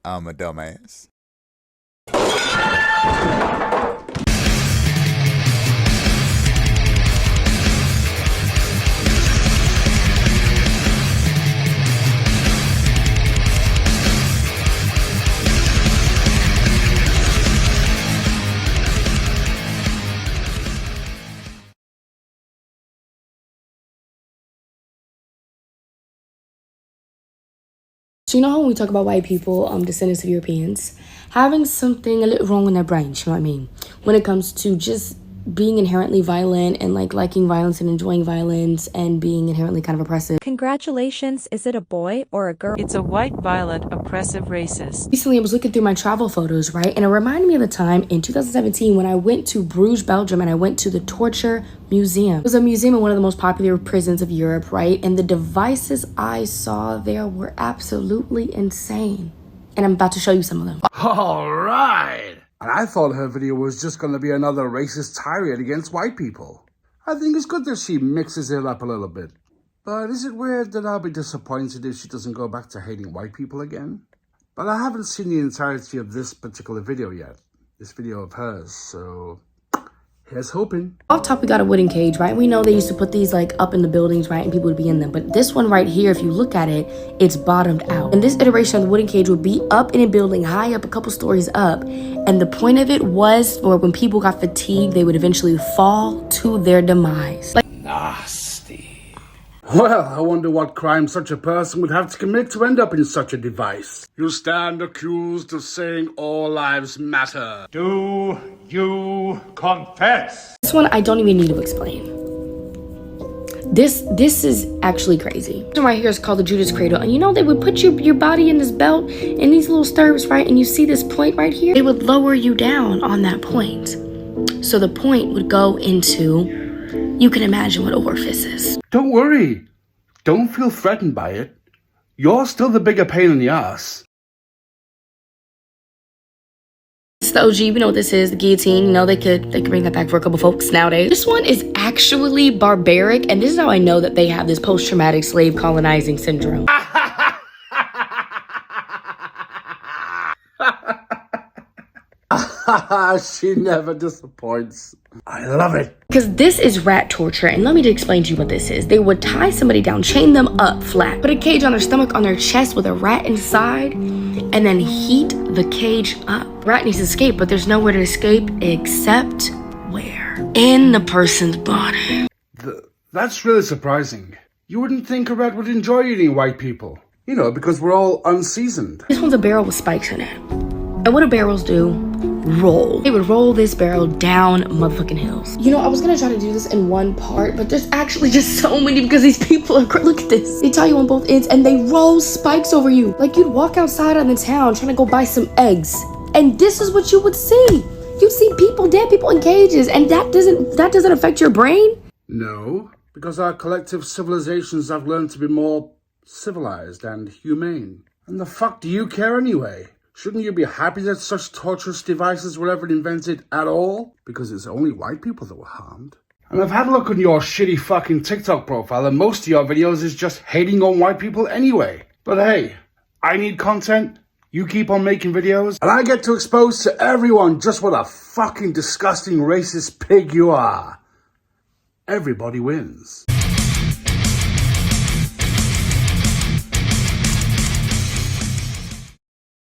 I'm a dumbass. So you know how when we talk about white people, descendants of Europeans, having something a little wrong in their brain, you know what I mean? When it comes to just being inherently violent and like liking violence and enjoying violence and being inherently kind of oppressive. Congratulations, is it a boy or a girl? It's a white, violent, oppressive racist. Recently, I was looking through my travel photos, right? And it reminded me of the time in 2017 when I went to Bruges, Belgium, and I went to the Torture Museum. It was a museum in one of the most popular prisons of Europe, right? And the devices I saw there were absolutely insane. And I'm about to show you some of them. All right. And I thought her video was just going to be another racist tirade against white people. I think it's good that she mixes it up a little bit. But is it weird that I'll be disappointed if she doesn't go back to hating white people again? But I haven't seen the entirety of this particular video yet. This video of hers, so here's hoping. Off top, we got a wooden cage, right? We know they used to put these like up in the buildings, right? And people would be in them. But this one right here, if you look at it, it's bottomed out. And this iteration of the wooden cage would be up in a building, high up, a couple stories up. And the point of it was for when people got fatigued, they would eventually fall to their demise. Like, Nasty. Well, I wonder what crime such a person would have to commit to end up in such a device. You stand accused of saying all lives matter. Do you confess? this one, I don't even need to explain. This is actually crazy. This one right here is called the Judas Cradle. And you know, they would put your body in this belt in these little stirrups, right? And you see this point right here? They would lower you down on that point. So the point would go into, you can imagine what orifice is. Don't worry. Don't feel threatened by it. You're still the bigger pain in the ass. It's the OG, we know what this is, the guillotine. You know, they could bring that back for a couple folks nowadays. This one is actually barbaric, and this is how I know that they have this post-traumatic slave colonizing syndrome. She never disappoints. I love it. Because this is rat torture, and let me explain to you what this is. They would tie somebody down, chain them up flat, put a cage on their stomach, on their chest with a rat inside, and then heat the cage up. Rat needs to escape, but there's nowhere to escape except where? In the person's body. That's really surprising. You wouldn't think a rat would enjoy eating white people. You know, because we're all unseasoned. This one's a barrel with spikes in it. And what do barrels do? Roll. They would roll this barrel down motherfucking hills. You know, I was gonna try to do this in one part, but there's actually just so many because these people are look at this. They tie you on both ends and they roll spikes over you. Like you'd walk outside on the town trying to go buy some eggs. And this is what you would see. You'd see people, dead people in cages, and that doesn't affect your brain? No, because our collective civilizations have learned to be more civilized and humane. And the fuck do you care anyway? Shouldn't you be happy that such torturous devices were ever invented at all? Because it's only white people that were harmed. And I've had a look on your shitty fucking TikTok profile, and most of your videos is just hating on white people anyway. But hey, I need content, you keep on making videos, and I get to expose to everyone just what a fucking disgusting racist pig you are. Everybody wins.